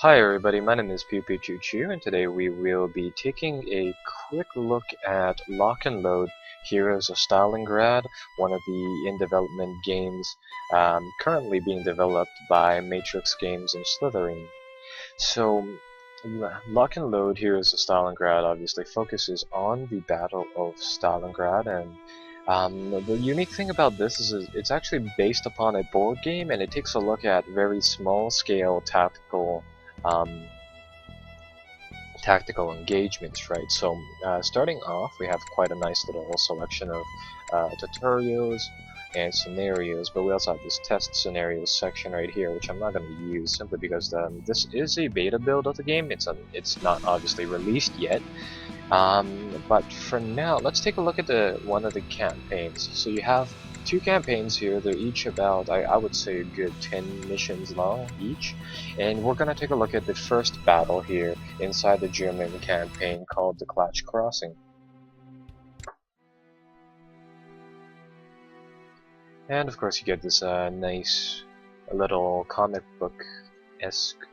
Hi everybody, my name is Pew Pew Choo Choo, and today we will be taking a quick look at Lock and Load Heroes of Stalingrad, one of the in-development games currently being developed by Matrix Games and Slithering. So, Lock and Load Heroes of Stalingrad obviously focuses on the Battle of Stalingrad, and the unique thing about this is it's actually based upon a board game, and it takes a look at very small-scale um, tactical engagements, right? So starting off, we have quite a nice little selection of tutorials and scenarios, but we also have this test scenarios section right here, which I'm not going to use simply because this is a beta build of the game. It's not obviously released yet. But for now, let's take a look at one of the campaigns. So you have two campaigns here. They're each about, I would say, a good 10 missions long each. And we're going to take a look at the first battle here inside the German campaign called the Klatch Crossing. And of course you get this nice little comic book-esque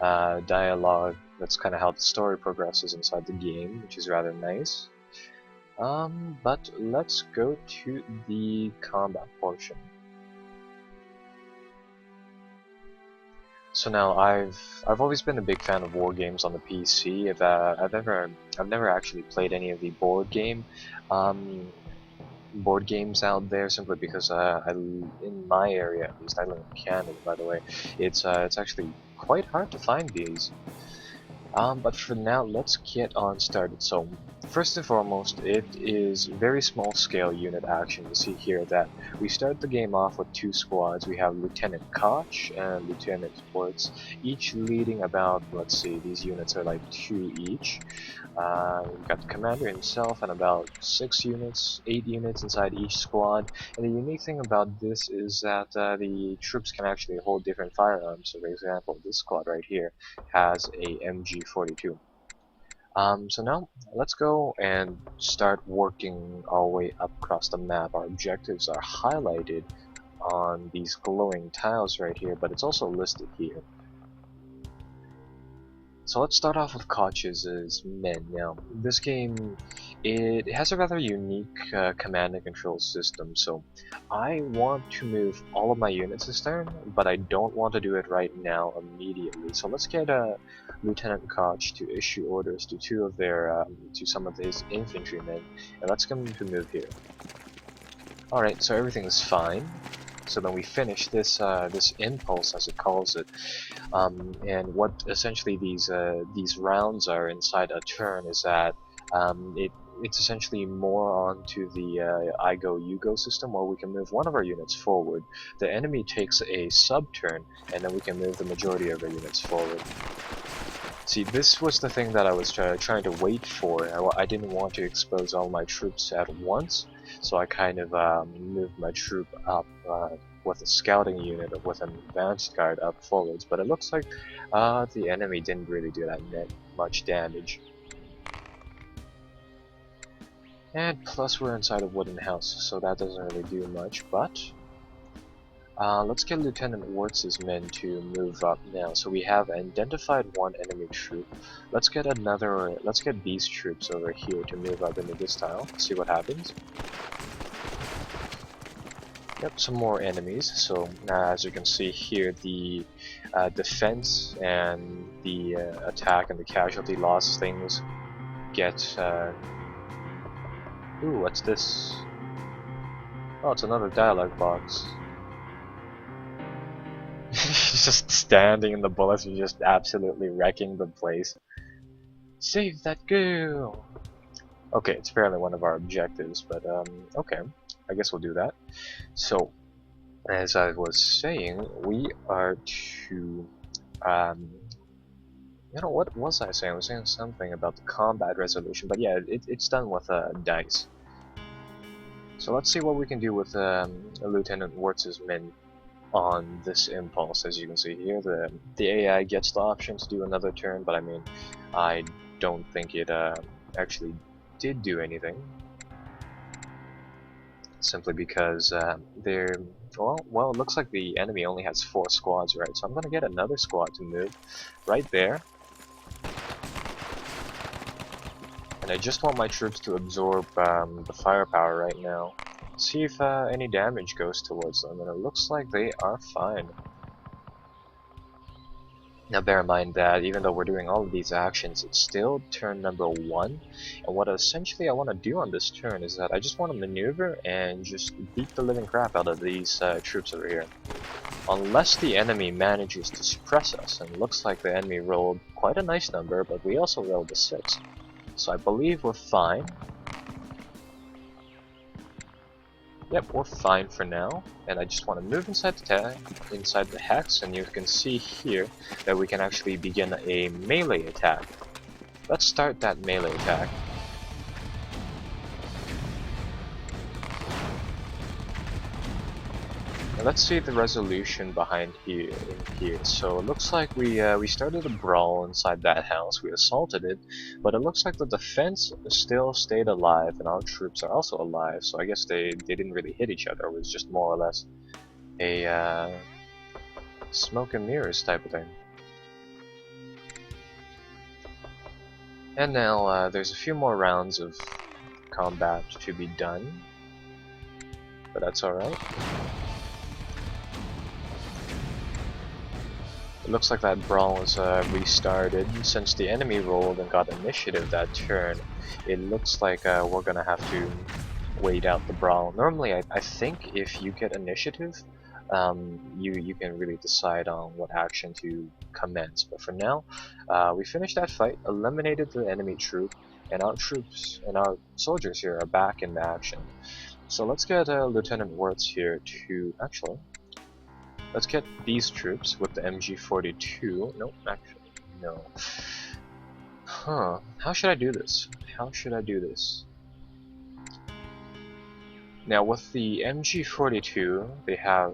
dialogue. That's kind of how the story progresses inside the game, which is rather nice. But let's go to the combat portion. So now I've always been a big fan of war games on the PC. I've never actually played any of the board games out there, simply because in my area, at least, I live in Canada, by the way, it's actually quite hard to find these. But for now, let's get on started. So first and foremost, it is very small scale unit action. You see here that we start the game off with two squads. We have Lieutenant Klatch and Lieutenant Wirtz, each leading about, let's see, these units are like 2 each. We've got the commander himself and about 8 units inside each squad. And the unique thing about this is that the troops can actually hold different firearms. So for example, this squad right here has a MG42. So now let's go and start working our way up across the map. Our objectives are highlighted on these glowing tiles right here, but it's also listed here. So let's start off with Klatch's men. Now, this game, it has a rather unique command and control system, so I want to move all of my units this turn, but I don't want to do it right now immediately. So let's get Lieutenant Klatch to issue orders to to some of his infantrymen, and let's get them to move here. Alright, so everything is fine. So then we finish this impulse, as it calls it, and what essentially these rounds are inside a turn is that it's essentially more onto the I go you go system, where we can move one of our units forward. The enemy takes a sub turn, and then we can move the majority of our units forward. See, this was the thing that I was trying to wait for. I didn't want to expose all my troops at once, so I kind of moved my troop up with a scouting unit or with an advanced guard up forwards, but it looks like the enemy didn't really do that much damage. And plus we're inside a wooden house, so that doesn't really do much, but let's get Lieutenant Wirtz's men to move up now. So we have identified one enemy troop. Let's get these troops over here to move up into this tile. See what happens. Yep, some more enemies. So as you can see here, the defense and the attack and the casualty loss things get... Ooh, what's this? Oh, it's another dialogue box. Just standing in the bullets and just absolutely wrecking the place. Save that girl! Okay, it's apparently one of our objectives, but okay, I guess we'll do that. So, as I was saying, we are to, you know, what was I saying? I was saying something about the combat resolution, but yeah, it's done with dice. So let's see what we can do with Lieutenant Wirtz's men on this impulse. As you can see here, the AI gets the option to do another turn, but I mean, I don't think it actually did do anything. simply because they're well, it looks like the enemy only has 4 squads, right? So I'm gonna get another squad to move right there, and I just want my troops to absorb the firepower right now. See if any damage goes towards them, and it looks like they are fine. Now bear in mind that even though we're doing all of these actions, it's still turn number 1, and what essentially I want to do on this turn is that I just want to maneuver and just beat the living crap out of these troops over here. Unless the enemy manages to suppress us, and it looks like the enemy rolled quite a nice number, but we also rolled a 6. So I believe we're fine. Yep, we're fine for now, and I just want to move inside the hex, and you can see here that we can actually begin a melee attack. Let's start that melee attack. And let's see the resolution behind here. So it looks like we started a brawl inside that house. We assaulted it, but it looks like the defense still stayed alive, and our troops are also alive. So I guess they didn't really hit each other. It was just more or less a smoke and mirrors type of thing. And now there's a few more rounds of combat to be done, but that's alright. It looks like that brawl is restarted. Since the enemy rolled and got initiative that turn, it looks like we're gonna have to wait out the brawl. Normally, I think if you get initiative, you can really decide on what action to commence. But for now, we finished that fight, eliminated the enemy troop, and our troops and our soldiers here are back in action. So let's get Lieutenant Wirtz here to actually. Let's get these troops with the MG42. Nope, actually, no. Huh. How should I do this? How should I do this? Now, with the MG42,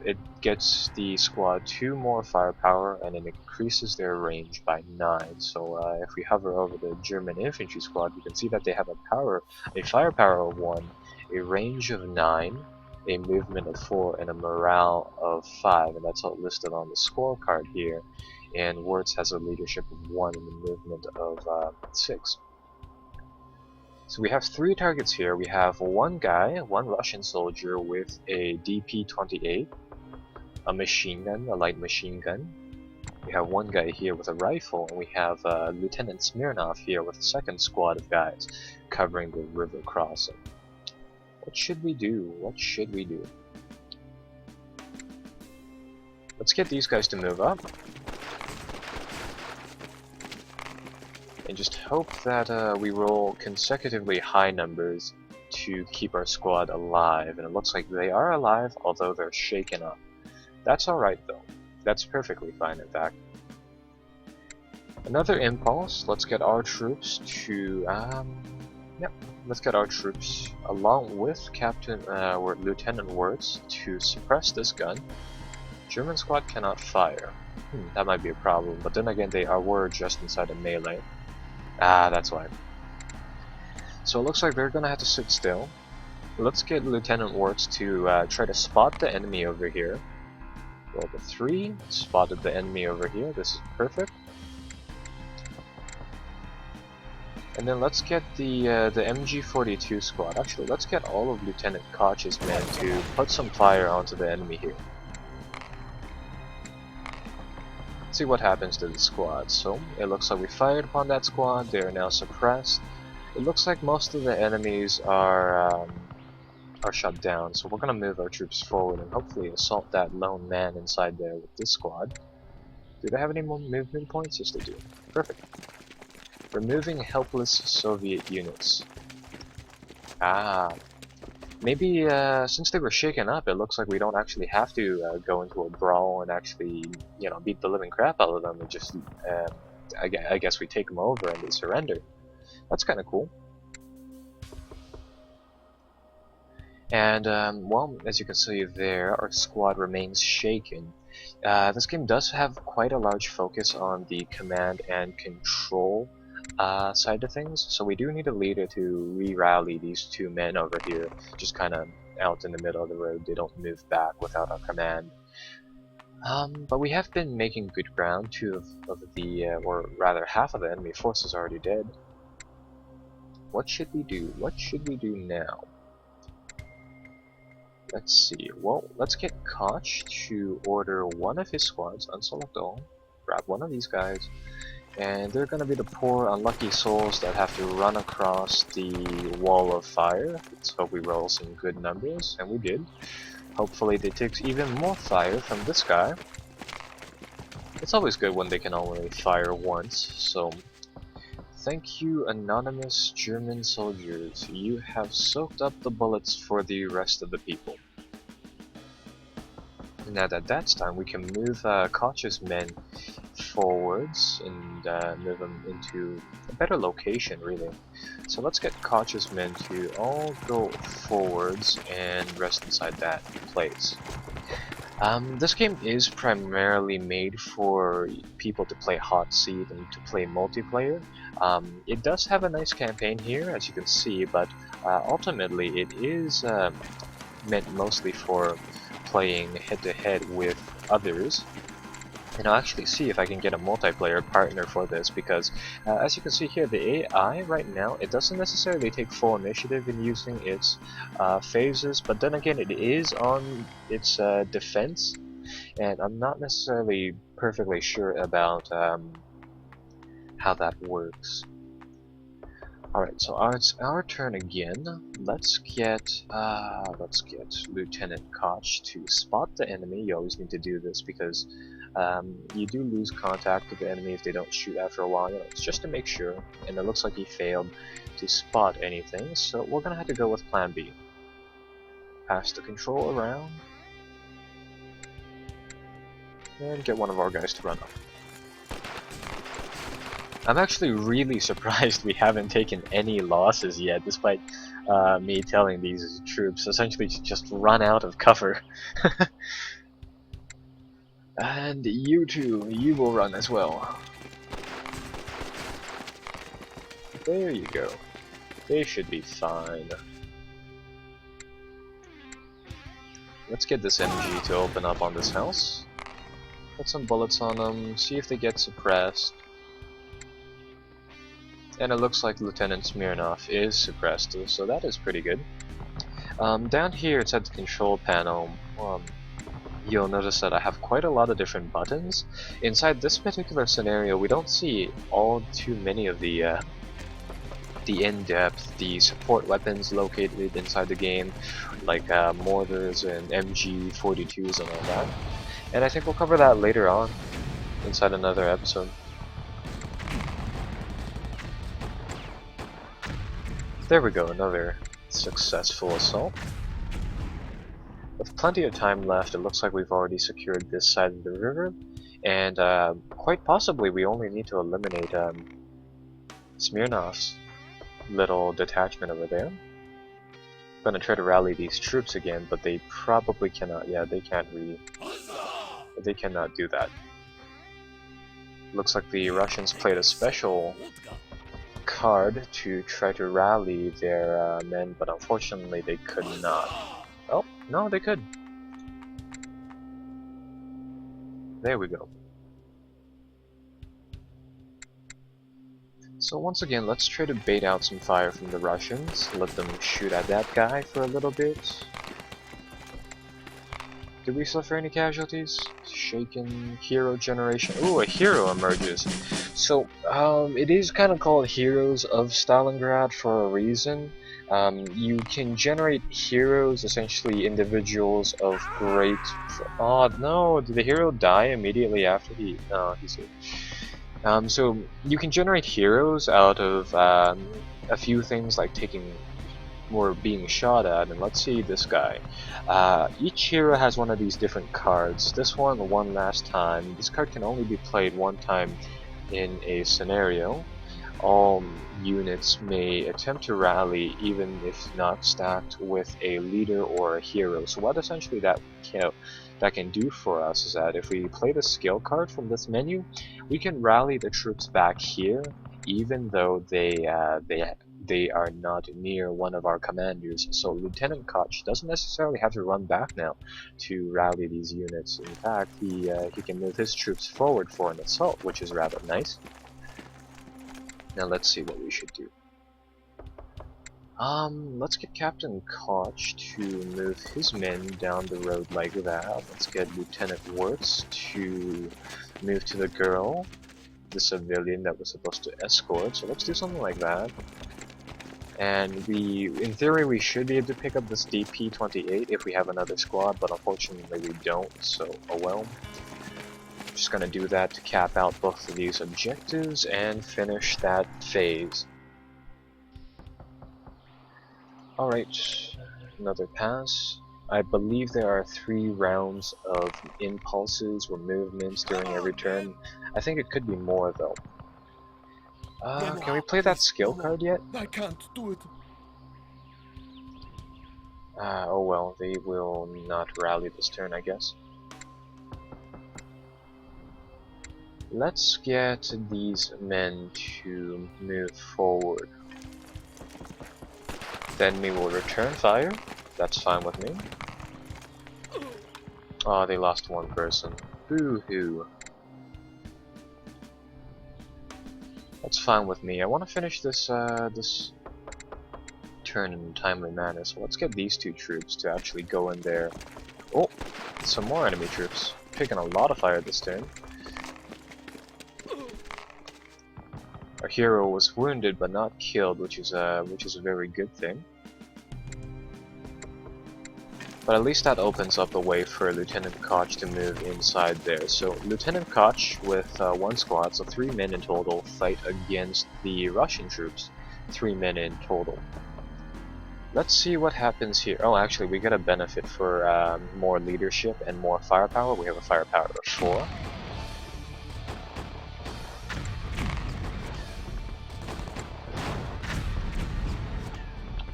it gets the squad 2 more firepower, and it increases their range by 9. So, if we hover over the German infantry squad, we can see that they have a firepower of 1, a range of 9, a movement of 4, and a morale of 5, and that's all listed on the scorecard here. And Wirtz has a leadership of 1 and a movement of 6. So we have 3 targets here. We have one Russian soldier with a DP-28, a machine gun, a light machine gun. We have one guy here with a rifle, and we have Lieutenant Smirnov here with a second squad of guys covering the river crossing. What should we do? What should we do? Let's get these guys to move up. And just hope that we roll consecutively high numbers to keep our squad alive. And it looks like they are alive, although they're shaken up. That's alright though. That's perfectly fine, in fact. Another impulse. Let's get our troops to... Yep. Let's get our troops, along with Lieutenant Wirtz, to suppress this gun. German squad cannot fire. That might be a problem, but then again were just inside a melee. Ah, that's why. So it looks like they're gonna have to sit still. Let's get Lieutenant Wirtz to try to spot the enemy over here. Roll the 3, spotted the enemy over here, this is perfect. And then let's get the MG42 squad. Actually, let's get all of Lieutenant Klatch's men to put some fire onto the enemy here. Let's see what happens to the squad. So, it looks like we fired upon that squad. They are now suppressed. It looks like most of the enemies are shut down. So we're gonna move our troops forward and hopefully assault that lone man inside there with this squad. Do they have any more movement points? Yes, they do. Perfect. Removing helpless Soviet units. Ah, maybe since they were shaken up, it looks like we don't actually have to go into a brawl and actually, beat the living crap out of them. We just, I guess we take them over and they surrender. That's kind of cool. And well, as you can see there, our squad remains shaken. This game does have quite a large focus on the command and control side of things, so we do need a leader to re-rally these 2 men over here, just kind of out in the middle of the road. They don't move back without our command. But we have been making good ground. Two of the, or rather half of the enemy force is already dead. What should we do? What should we do now? Let's see. Well, let's get Klatch to order one of his squads, unselect all, grab one of these guys, and they're gonna be the poor unlucky souls that have to run across the wall of fire. Let's hope we roll some good numbers, and we did. Hopefully they take even more fire from this guy. It's always good when they can only fire once, so thank you, anonymous German soldiers. You have soaked up the bullets for the rest of the people. Now that that's done, we can move Klatch's men forwards and move them into a better location, really. So let's get Klatch's men to all go forwards and rest inside that place. This game is primarily made for people to play hot seat and to play multiplayer. It does have a nice campaign here, as you can see, but ultimately it is meant mostly for playing head-to-head with others. And I'll actually see if I can get a multiplayer partner for this, because as you can see here, the AI right now, it doesn't necessarily take full initiative in using its phases, but then again, it is on its defense, and I'm not necessarily perfectly sure about how that works. Alright, so it's our turn again. Let's get Lieutenant Klatch to spot the enemy. You always need to do this because you do lose contact with the enemy if they don't shoot after a while. You know, it's just to make sure. And it looks like he failed to spot anything, so we're gonna have to go with Plan B. Pass the control around, and get one of our guys to run up. I'm actually really surprised we haven't taken any losses yet, despite me telling these troops essentially to just run out of cover. And you too, you will run as well. There you go. They should be fine. Let's get this MG to open up on this house. Put some bullets on them, see if they get suppressed. And it looks like Lieutenant Smirnov is suppressed, so that is pretty good. Down here inside the control panel, you'll notice that I have quite a lot of different buttons. Inside this particular scenario, we don't see all too many of the in-depth, the support weapons located inside the game, like mortars and MG42s and all that. And I think we'll cover that later on, inside another episode. There we go, another successful assault. With plenty of time left, it looks like we've already secured this side of the river, and quite possibly we only need to eliminate Smirnov's little detachment over there. I'm gonna try to rally these troops again, but they probably cannot. Yeah, they can't really. They cannot do that. Looks like the Russians played a special card to try to rally their men, but unfortunately they could not. Oh, no, they could. There we go. So once again, let's try to bait out some fire from the Russians. Let them shoot at that guy for a little bit. Did we suffer any casualties? Shaken hero generation. Ooh, a hero emerges. So, it is kind of called Heroes of Stalingrad for a reason. You can generate heroes, essentially individuals of great... Oh no, did the hero die immediately after he... No, he's here. So, you can generate heroes out of a few things like taking... or being shot at, and let's see this guy. Each hero has one of these different cards. This one last time. This card can only be played one time in a scenario. All units may attempt to rally even if not stacked with a leader or a hero. So what essentially that can do for us is that if we play the skill card from this menu, we can rally the troops back here even though they they are not near one of our commanders, so Lieutenant Klatch doesn't necessarily have to run back now to rally these units. In fact, he can move his troops forward for an assault, which is rather nice. Now let's see what we should do. Let's get Captain Koch to move his men down the road like that. Let's get Lieutenant Wirtz to move to the girl, the civilian that was supposed to escort. So let's do something like that. And in theory, we should be able to pick up this DP-28 if we have another squad, but unfortunately we don't, so oh well. Just gonna do that to cap out both of these objectives and finish that phase. Alright, another pass. I believe there are 3 rounds of impulses or movements during every turn. I think it could be more though. Can we play that skill card yet? I can't do it. Oh well, they will not rally this turn, I guess. Let's get these men to move forward. The enemy will return fire. That's fine with me. Oh, they lost 1 person. Boo-hoo. That's fine with me. I want to finish this this turn in a timely manner, so let's get these 2 troops to actually go in there. Oh, some more enemy troops. Taking a lot of fire this turn. Our hero was wounded but not killed, which is a very good thing. But at least that opens up a way for Lieutenant Koch to move inside there. So Lieutenant Koch with 1 squad, so 3 men in total, fight against the Russian troops. 3 men in total. Let's see what happens here. Oh, actually, we get a benefit for more leadership and more firepower. We have a firepower of 4.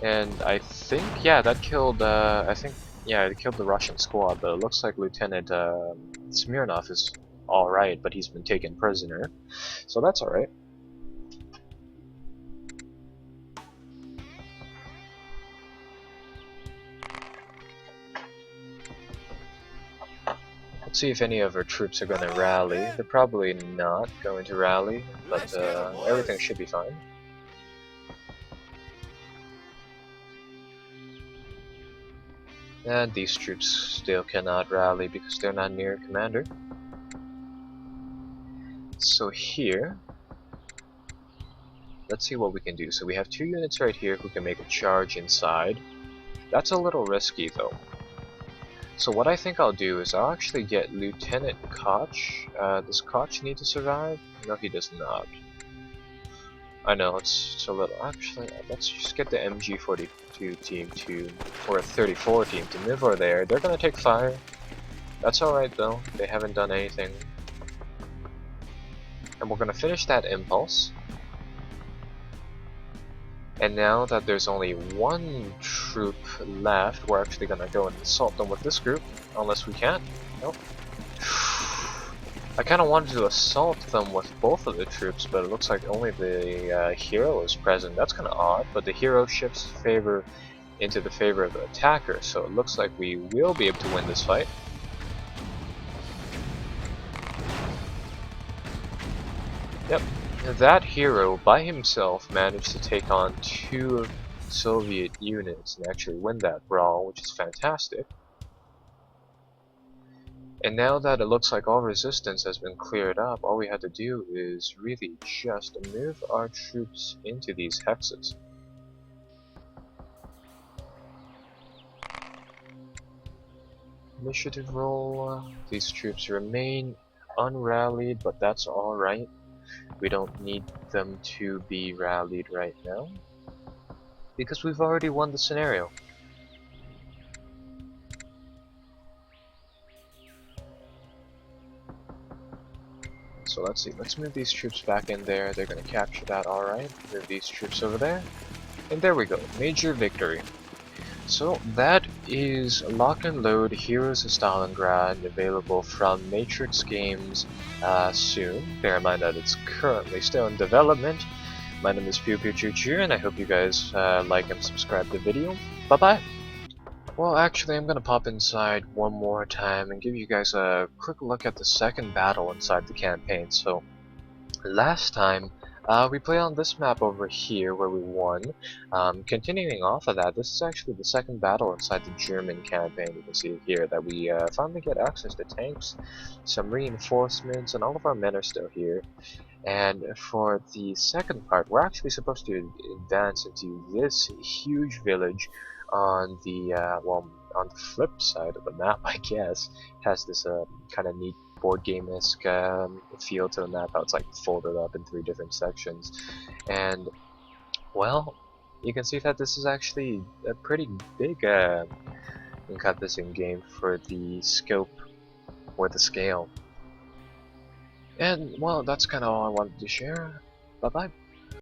And I think, yeah, that killed, yeah, it killed the Russian squad, but it looks like Lieutenant Smirnov is alright, but he's been taken prisoner. So that's alright. Let's see if any of our troops are going to rally. They're probably not going to rally, but everything should be fine. And these troops still cannot rally because they're not near commander. So here, let's see what we can do. So we have 2 units right here who can make a charge inside. That's a little risky though. So what I think I'll do is I'll actually get Lieutenant Koch. Does Koch need to survive? No, he does not. I know, it's a little... Actually, let's just get the MG42 team to... or 34 team to move over there. They're gonna take fire. That's alright though, they haven't done anything. And we're gonna finish that impulse. And now that there's only 1 troop left, we're actually gonna go and assault them with this group. Unless we can't. Nope. I kind of wanted to assault them with both of the troops, but it looks like only the hero is present. That's kind of odd, but the hero shifts into the favor of the attacker, so it looks like we will be able to win this fight. Yep, that hero by himself managed to take on 2 Soviet units and actually win that brawl, which is fantastic. And now that it looks like all resistance has been cleared up, all we had to do is really just move our troops into these hexes. Initiative roll. These troops remain unrallied, but that's alright. We don't need them to be rallied right now, because we've already won the scenario. So let's see, let's move these troops back in there. They're going to capture that, alright. Move these troops over there. And there we go, major victory. So that is Lock and Load Heroes of Stalingrad, available from Matrix Games soon. Bear in mind that it's currently still in development. my name is Pew Pew Choo Choo, and I hope you guys like and subscribe to the video. Bye bye! Well, actually, I'm gonna pop inside one more time and give you guys a quick look at the second battle inside the campaign. So, last time, we played on this map over here where we won. Continuing off of that, this is actually the second battle inside the German campaign. You can see here that we finally get access to tanks, some reinforcements, and all of our men are still here. And for the second part, we're actually supposed to advance into this huge village on the well, on the flip side of the map, I guess. It has this kind of neat board game-esque feel to the map, how it's like folded up in 3 different sections. And well, you can see that this is actually a pretty big encompassing game for the scope or the scale. And well, that's kind of all I wanted to share. Bye bye.